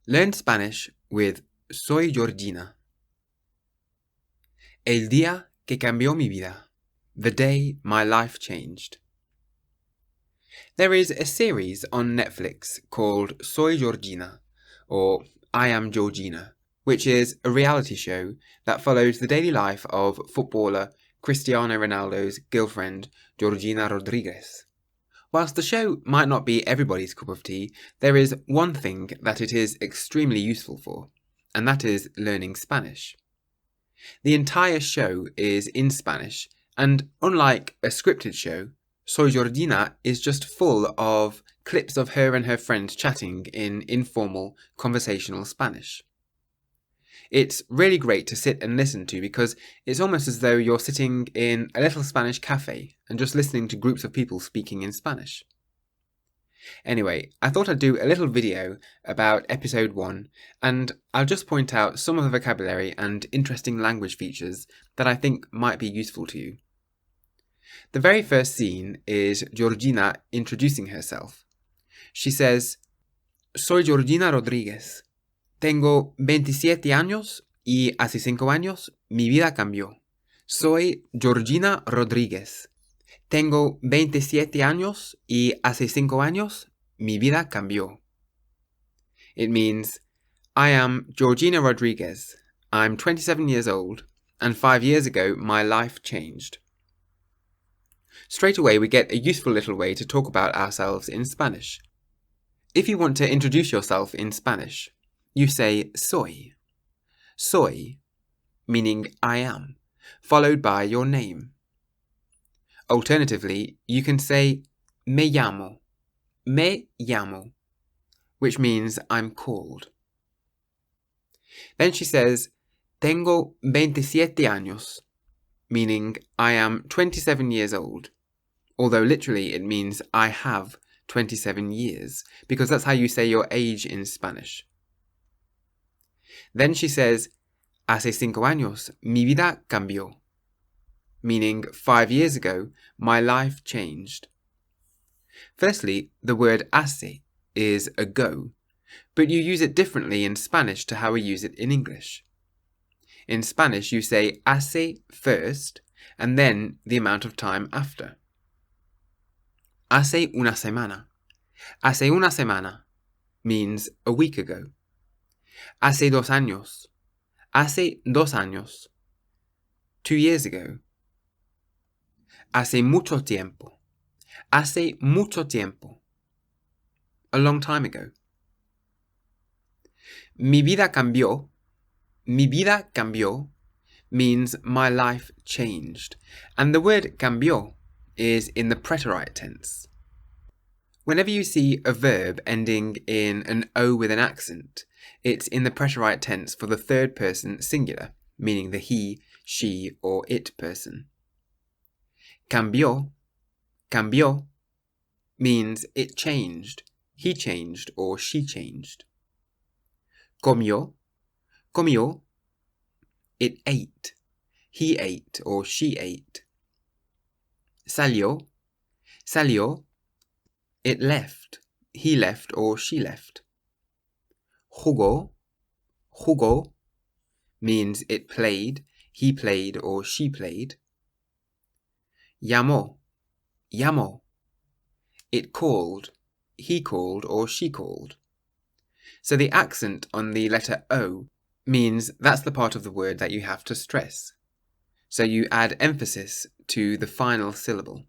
Learn Spanish with Soy Georgina. El día que cambió mi vida. The day my life changed. There is a series on Netflix called Soy Georgina, or I Am Georgina, which is a reality show that follows the daily life of footballer Cristiano Ronaldo's girlfriend, Georgina Rodríguez. Whilst the show might not be everybody's cup of tea, there is one thing that it is extremely useful for, and that is learning Spanish. The entire show is in Spanish, and unlike a scripted show, Soy Georgina is just full of clips of her and her friends chatting in informal, conversational Spanish. It's really great to sit and listen to because it's almost as though you're sitting in a little Spanish cafe and just listening to groups of people speaking in Spanish. Anyway, I thought I'd do a little video about episode 1, and I'll just point out some of the vocabulary and interesting language features that I think might be useful to you. The very first scene is Georgina introducing herself. She says, "Soy Georgina Rodríguez. Tengo 27 años y hace 5 años mi vida cambió. Soy Georgina Rodríguez. Tengo 27 años y hace 5 años mi vida cambió." It means, I am Georgina Rodríguez. I'm 27 years old, and 5 years ago my life changed. Straight away we get a useful little way to talk about ourselves in Spanish. If you want to introduce yourself in Spanish, you say soy. Soy, meaning I am, followed by your name. Alternatively, you can say me llamo, which means I'm called. Then she says, tengo 27 años, meaning I am 27 years old, although literally it means I have 27 years, because that's how you say your age in Spanish. Then she says, hace 5 años mi vida cambió, meaning 5 years ago my life changed. Firstly, the word hace is ago, but you use it differently in Spanish to how we use it in English. In Spanish you say hace first, and then the amount of time after. Hace una semana. Hace una semana means a week ago. Hace 2 años. Hace 2 años. 2 years ago. Hace mucho tiempo. Hace mucho tiempo. A long time ago. Mi vida cambió. Mi vida cambió means my life changed, and the word cambió is in the preterite tense. Whenever you see a verb ending in an O with an accent, it's in the preterite tense for the third person singular, meaning the he, she, or it person. Cambió, cambió, means it changed, he changed, or she changed. Comió, comió, it ate, he ate, or she ate. Salió, salió, it left, he left, or she left. Jugó, jugó, means it played, he played, or she played. Llamó, llamó, it called, he called, or she called. So the accent on the letter O means that's the part of the word that you have to stress. So you add emphasis to the final syllable.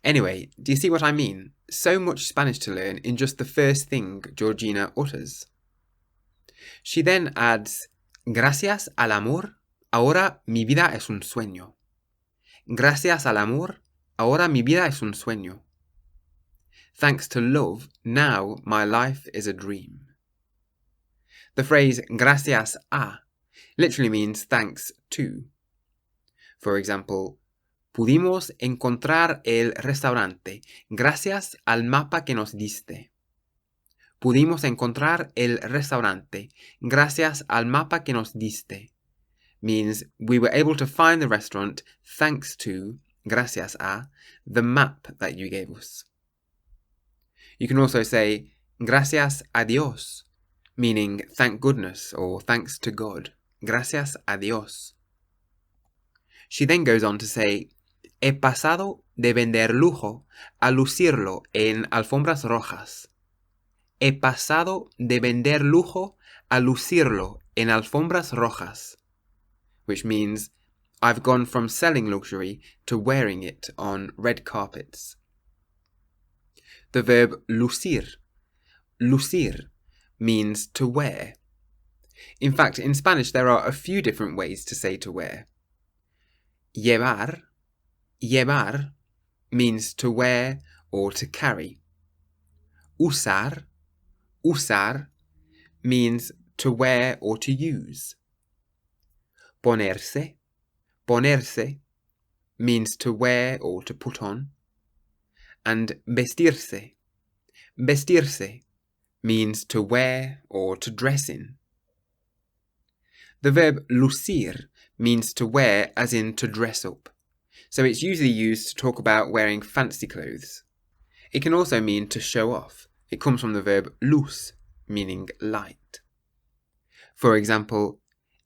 Anyway, do you see what I mean? So much Spanish to learn in just the first thing Georgina utters. She then adds, gracias al amor, ahora mi vida es un sueño. Gracias al amor, ahora mi vida es un sueño. Thanks to love, now my life is a dream. The phrase gracias a literally means thanks to. For example, pudimos encontrar el restaurante gracias al mapa que nos diste. Pudimos encontrar el restaurante gracias al mapa que nos diste. Means we were able to find the restaurant thanks to, gracias a, the map that you gave us. You can also say, gracias a Dios, meaning thank goodness or thanks to God. Gracias a Dios. She then goes on to say, he pasado de vender lujo a lucirlo en alfombras rojas. He pasado de vender lujo a lucirlo en alfombras rojas. Which means, I've gone from selling luxury to wearing it on red carpets. The verb lucir. Lucir means to wear. In fact, in Spanish there are a few different ways to say to wear. Llevar. Llevar means to wear or to carry. Usar. Usar means to wear or to use. Ponerse. Ponerse means to wear or to put on. And vestirse. Vestirse means to wear or to dress in. The verb lucir means to wear as in to dress up, so it's usually used to talk about wearing fancy clothes. It can also mean to show off. It comes from the verb luz, meaning light. For example,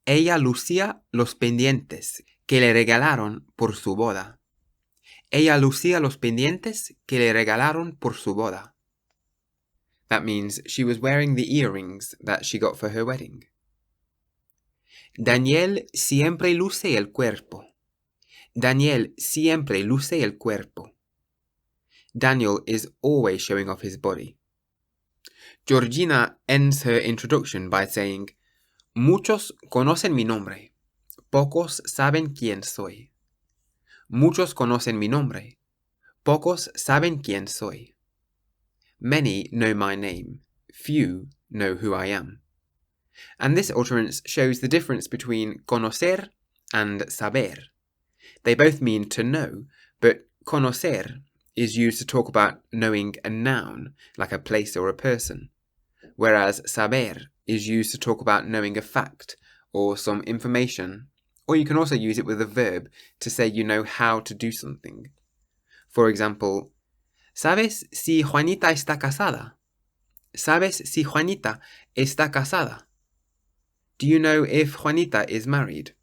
ella lucía los pendientes que le regalaron por su boda. Ella lucía los pendientes que le regalaron por su boda. That means she was wearing the earrings that she got for her wedding. Daniel siempre luce el cuerpo. Daniel siempre luce el cuerpo. Daniel is always showing off his body. Georgina ends her introduction by saying, muchos conocen mi nombre, pocos saben quién soy. Muchos conocen mi nombre, pocos saben quién soy. Many know my name, few know who I am. And this utterance shows the difference between conocer and saber. They both mean to know, but conocer is used to talk about knowing a noun, like a place or a person, whereas saber is used to talk about knowing a fact or some information, or you can also use it with a verb to say you know how to do something. For example, ¿sabes si Juanita está casada? ¿Sabes si Juanita está casada? Do you know if Juanita is married?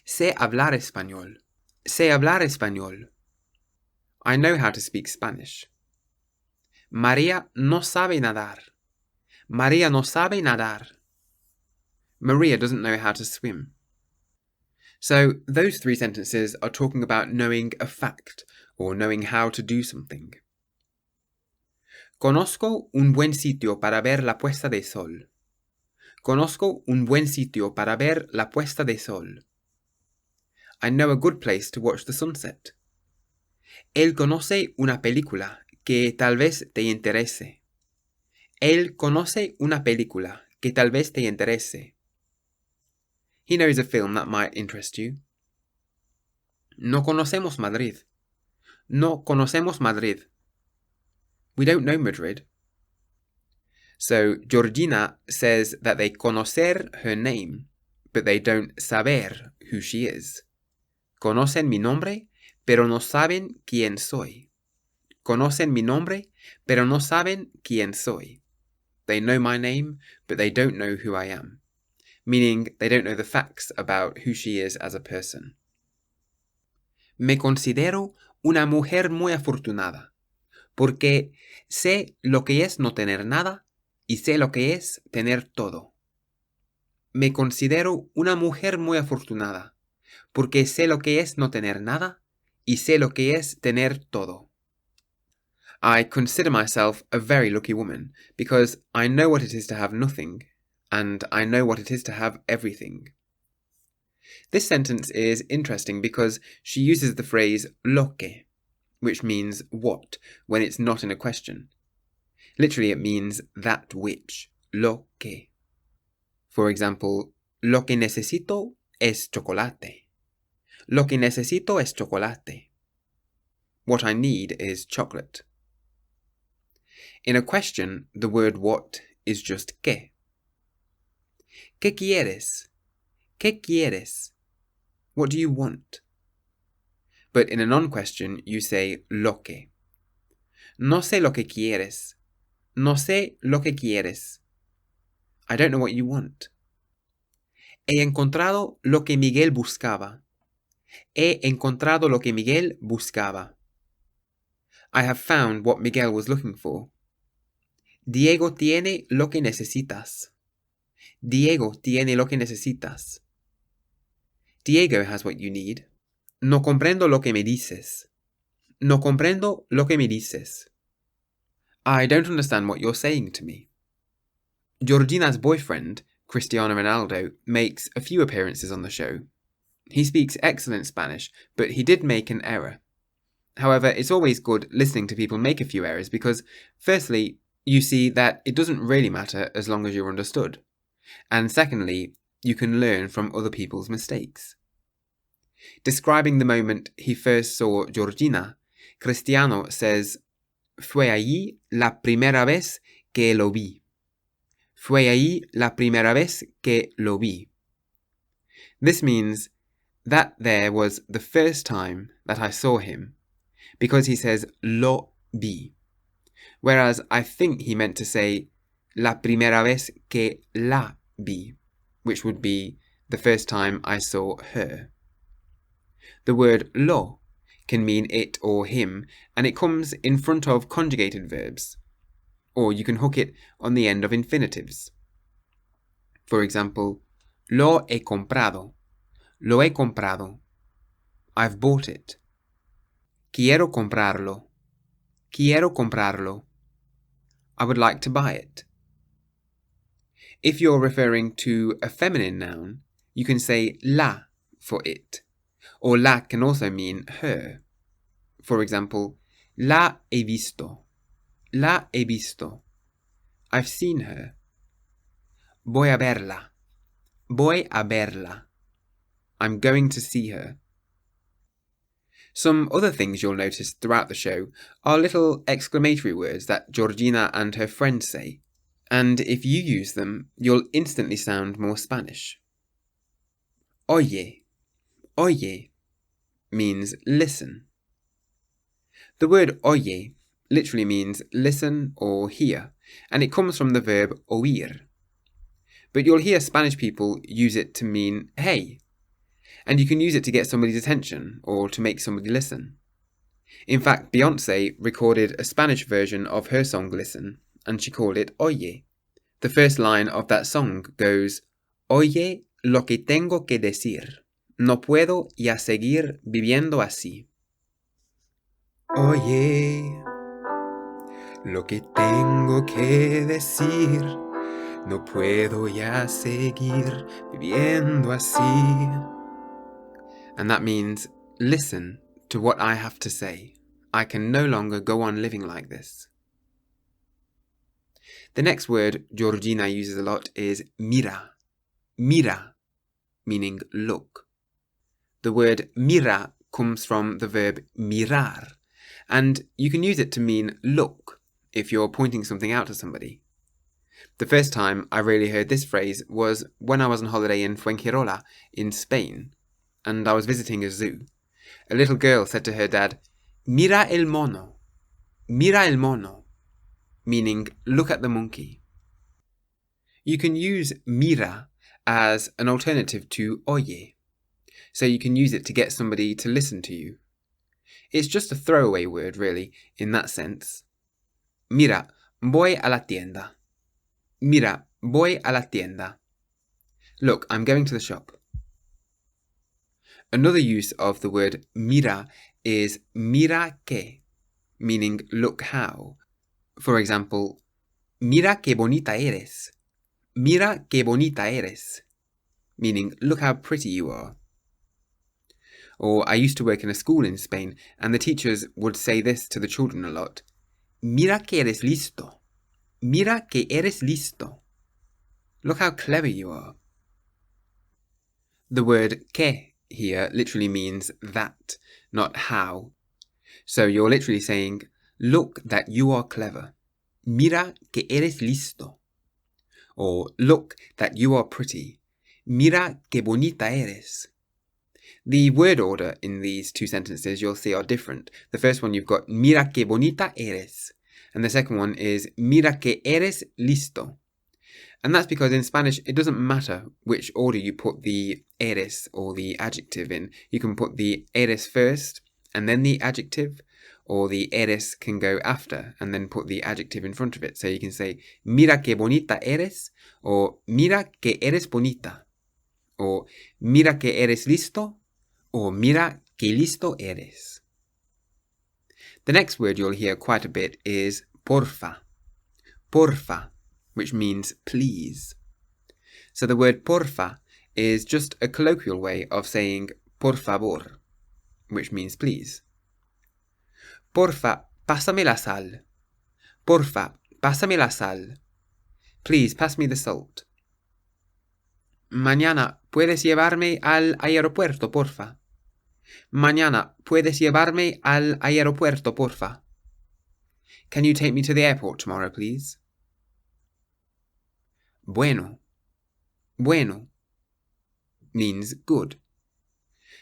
Sé hablar español. Sé hablar español. I know how to speak Spanish. María no sabe nadar. María no sabe nadar. Maria doesn't know how to swim. So those three sentences are talking about knowing a fact or knowing how to do something. Conozco un buen sitio para ver la puesta de sol. Conozco un buen sitio para ver la puesta de sol. I know a good place to watch the sunset. Él conoce una película que tal vez te interese. Él conoce una película que tal vez te interese. He knows a film that might interest you. No conocemos Madrid. No conocemos Madrid. We don't know Madrid. So Georgina says that they conocer her name, but they don't saber who she is. Conocen mi nombre, pero no saben quién soy. Conocen mi nombre, pero no saben quién soy. They know my name, but they don't know who I am. Meaning they don't know the facts about who she is as a person. Me considero una mujer muy afortunada, porque sé lo que es no tener nada y sé lo que es tener todo. Me considero una mujer muy afortunada, porque sé lo que es no tener nada y sé lo que es tener todo. I consider myself a very lucky woman, because I know what it is to have nothing, and I know what it is to have everything. This sentence is interesting because she uses the phrase lo que, which means what, when it's not in a question. Literally it means that which, lo que. For example, lo que necesito es chocolate. Lo que necesito es chocolate. What I need is chocolate. In a question, the word what is just que. ¿Qué quieres? ¿Qué quieres? What do you want? But in a non-question, you say lo que. No sé lo que quieres. No sé lo que quieres. I don't know what you want. He encontrado lo que Miguel buscaba. He encontrado lo que Miguel buscaba. I have found what Miguel was looking for. Diego tiene lo que necesitas. Diego tiene lo que necesitas. Diego has what you need. No comprendo lo que me dices. No comprendo lo que me dices. I don't understand what you're saying to me. Georgina's boyfriend, Cristiano Ronaldo, makes a few appearances on the show. He speaks excellent Spanish, but he did make an error. However, it's always good listening to people make a few errors because, firstly, you see that it doesn't really matter as long as you're understood. And secondly, you can learn from other people's mistakes. Describing the moment he first saw Georgina, Cristiano says, Fue allí la primera vez que lo vi. Fue allí la primera vez que lo vi. This means that there was the first time that I saw him, because he says lo vi. Whereas I think he meant to say la primera vez que la vi, which would be the first time I saw her. The word lo can mean it or him, and it comes in front of conjugated verbs, or you can hook it on the end of infinitives. For example, lo he comprado. Lo he comprado. I've bought it. Quiero comprarlo. Quiero comprarlo. I would like to buy it. If you're referring to a feminine noun, you can say la for it, or la can also mean her. For example, la he visto. La he visto. I've seen her. Voy a verla. Voy a verla. I'm going to see her. Some other things you'll notice throughout the show are little exclamatory words that Georgina and her friends say, and if you use them, you'll instantly sound more Spanish. Oye. Oye means listen. The word oye literally means listen or hear, and it comes from the verb oír. But you'll hear Spanish people use it to mean hey, and you can use it to get somebody's attention or to make somebody listen. In fact, Beyoncé recorded a Spanish version of her song Listen, and she called it Oye. The first line of that song goes, Oye lo que tengo que decir. No puedo ya seguir viviendo así. Oye lo que tengo que decir. No puedo ya seguir viviendo así. And that means, listen to what I have to say. I can no longer go on living like this. The next word Georgina uses a lot is mira. Mira, meaning look. The word mira comes from the verb mirar, and you can use it to mean look if you're pointing something out to somebody. The first time I really heard this phrase was when I was on holiday in Fuengirola in Spain, and I was visiting a zoo. A little girl said to her dad, Mira el mono. Mira el mono, meaning look at the monkey. You can use mira as an alternative to oye, so you can use it to get somebody to listen to you. It's just a throwaway word, really, in that sense. Mira, voy a la tienda. Mira, voy a la tienda. Look, I'm going to the shop. Another use of the word mira is mira que, meaning look how. For example, mira que bonita eres. Mira que bonita eres, meaning look how pretty you are. Or I used to work in a school in Spain, and the teachers would say this to the children a lot. Mira que eres listo. Mira que eres listo. Look how clever you are. The word que here literally means that, not how. So you're literally saying, look that you are clever. Mira que eres listo. Or look that you are pretty. Mira que bonita eres. The word order in these two sentences you'll see are different. The first one you've got mira que bonita eres. And the second one is mira que eres listo. And that's because in Spanish, it doesn't matter which order you put the eres or the adjective in. You can put the eres first and then the adjective, or the eres can go after and then put the adjective in front of it. So you can say, mira que bonita eres, or mira que eres bonita, or mira que eres listo, or mira que listo eres. The next word you'll hear quite a bit is porfa. Porfa, which means please. So the word porfa is just a colloquial way of saying por favor, which means please. Porfa, pásame la sal. Porfa, pásame la sal. Please pass me the salt. Mañana, ¿puedes llevarme al aeropuerto, porfa? Mañana, ¿puedes llevarme al aeropuerto, porfa? Can you take me to the airport tomorrow, please? Bueno. Bueno means good.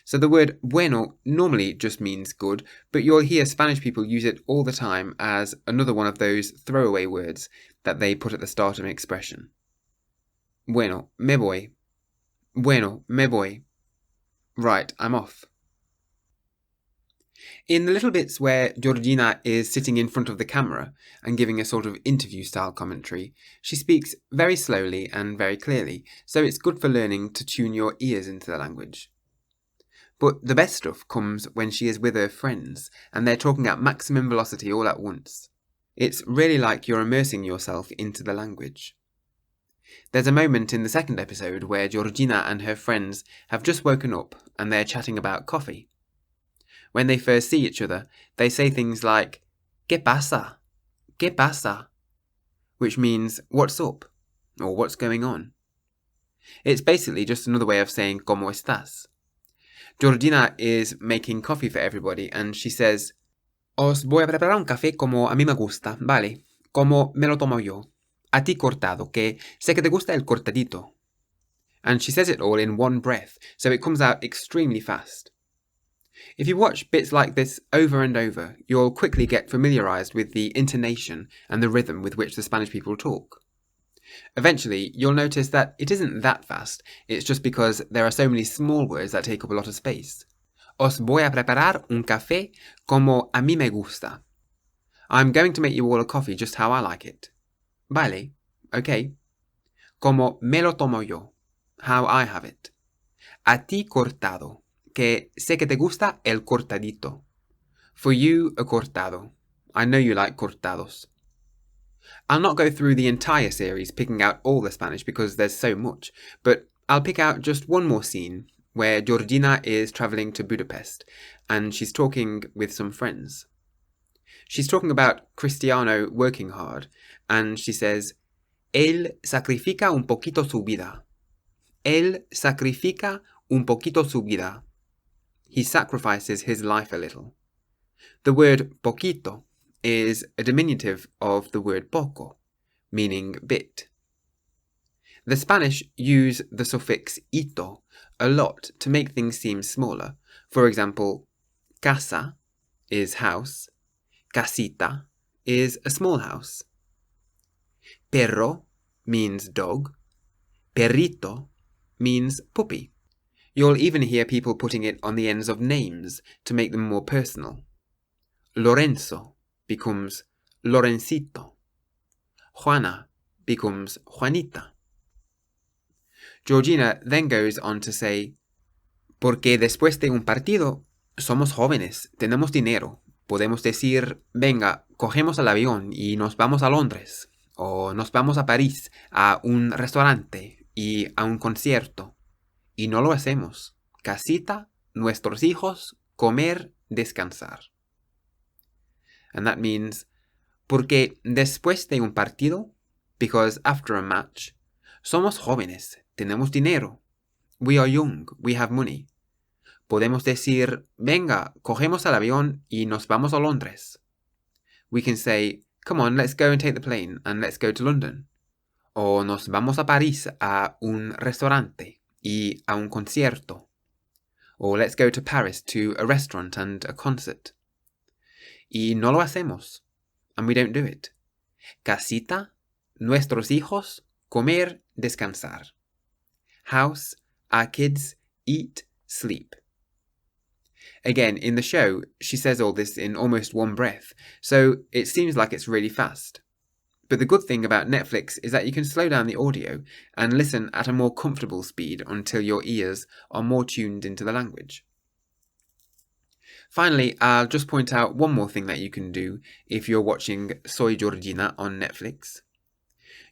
So the word bueno normally just means good, but you'll hear Spanish people use it all the time as another one of those throwaway words that they put at the start of an expression. Bueno, me voy. Bueno, me voy. Right, I'm off. In the little bits where Georgina is sitting in front of the camera and giving a sort of interview-style commentary, she speaks very slowly and very clearly, so it's good for learning to tune your ears into the language. But the best stuff comes when she is with her friends, and they're talking at maximum velocity all at once. It's really like you're immersing yourself into the language. There's a moment in the second episode where Georgina and her friends have just woken up and they're chatting about coffee. When they first see each other, they say things like, ¿Qué pasa? ¿Qué pasa? Which means, what's up? Or what's going on? It's basically just another way of saying, ¿Cómo estás? Georgina is making coffee for everybody and she says, Os voy a preparar un café como a mí me gusta, ¿vale? Como me lo tomo yo. A ti cortado, que sé que te gusta el cortadito. And she says it all in one breath, so it comes out extremely fast. If you watch bits like this over and over, you'll quickly get familiarized with the intonation and the rhythm with which the Spanish people talk. Eventually, you'll notice that it isn't that fast, it's just because there are so many small words that take up a lot of space. Os voy a preparar un café como a mí me gusta. I'm going to make you all a coffee just how I like it. Vale, okay. Como me lo tomo yo, how I have it. A ti cortado, que sé que te gusta el cortadito. For you, a cortado. I know you like cortados. I'll not go through the entire series picking out all the Spanish because there's so much, but I'll pick out just one more scene where Georgina is travelling to Budapest and she's talking with some friends. She's talking about Cristiano working hard and she says, Él sacrifica un poquito su vida. Él sacrifica un poquito su vida. He sacrifices his life a little. The word poquito is a diminutive of the word poco, meaning bit. The Spanish use the suffix ito a lot to make things seem smaller. For example, casa is house, casita is a small house. Perro means dog, perrito means puppy. You'll even hear people putting it on the ends of names to make them more personal. Lorenzo becomes Lorencito. Juana becomes Juanita. Georgina then goes on to say, Porque después de un partido, somos jóvenes, tenemos dinero. Podemos decir, venga, cogemos el avión y nos vamos a Londres. O nos vamos a París, a un restaurante y a un concierto. Y no lo hacemos. Casita, nuestros hijos, comer, descansar. And that means, porque después de un partido, because after a match, somos jóvenes, tenemos dinero. We are young, we have money. Podemos decir, venga, cogemos el avión y nos vamos a Londres. We can say, come on, let's go and take the plane and let's go to London. O nos vamos a París a un restaurante y a un concierto. Or let's go to Paris to a restaurant and a concert. Y no lo hacemos. And we don't do it. Casita, nuestros hijos, comer, descansar. House, our kids, eat, sleep. Again, in the show, she says all this in almost one breath, so it seems like it's really fast. But the good thing about Netflix is that you can slow down the audio and listen at a more comfortable speed until your ears are more tuned into the language. Finally, I'll just point out one more thing that you can do if you're watching Soy Georgina on Netflix.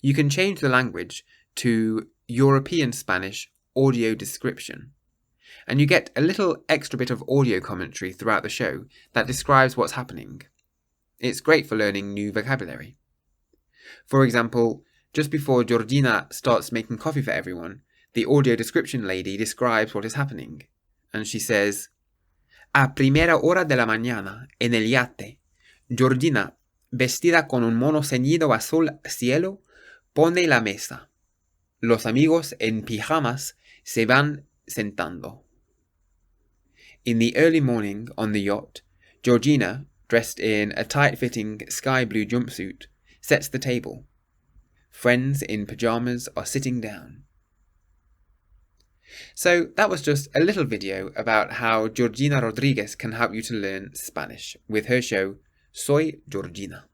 You can change the language to European Spanish audio description, and you get a little extra bit of audio commentary throughout the show that describes what's happening. It's great for learning new vocabulary. For example, just before Georgina starts making coffee for everyone, the audio description lady describes what is happening, and she says, "A primera hora de la mañana, en el yate, Georgina, vestida con un mono ceñido azul cielo, pone la mesa. Los amigos en pijamas se van sentando." In the early morning on the yacht, Georgina, dressed in a tight-fitting sky blue jumpsuit, sets the table. Friends in pyjamas are sitting down. So that was just a little video about how Georgina Rodríguez can help you to learn Spanish with her show Soy Georgina.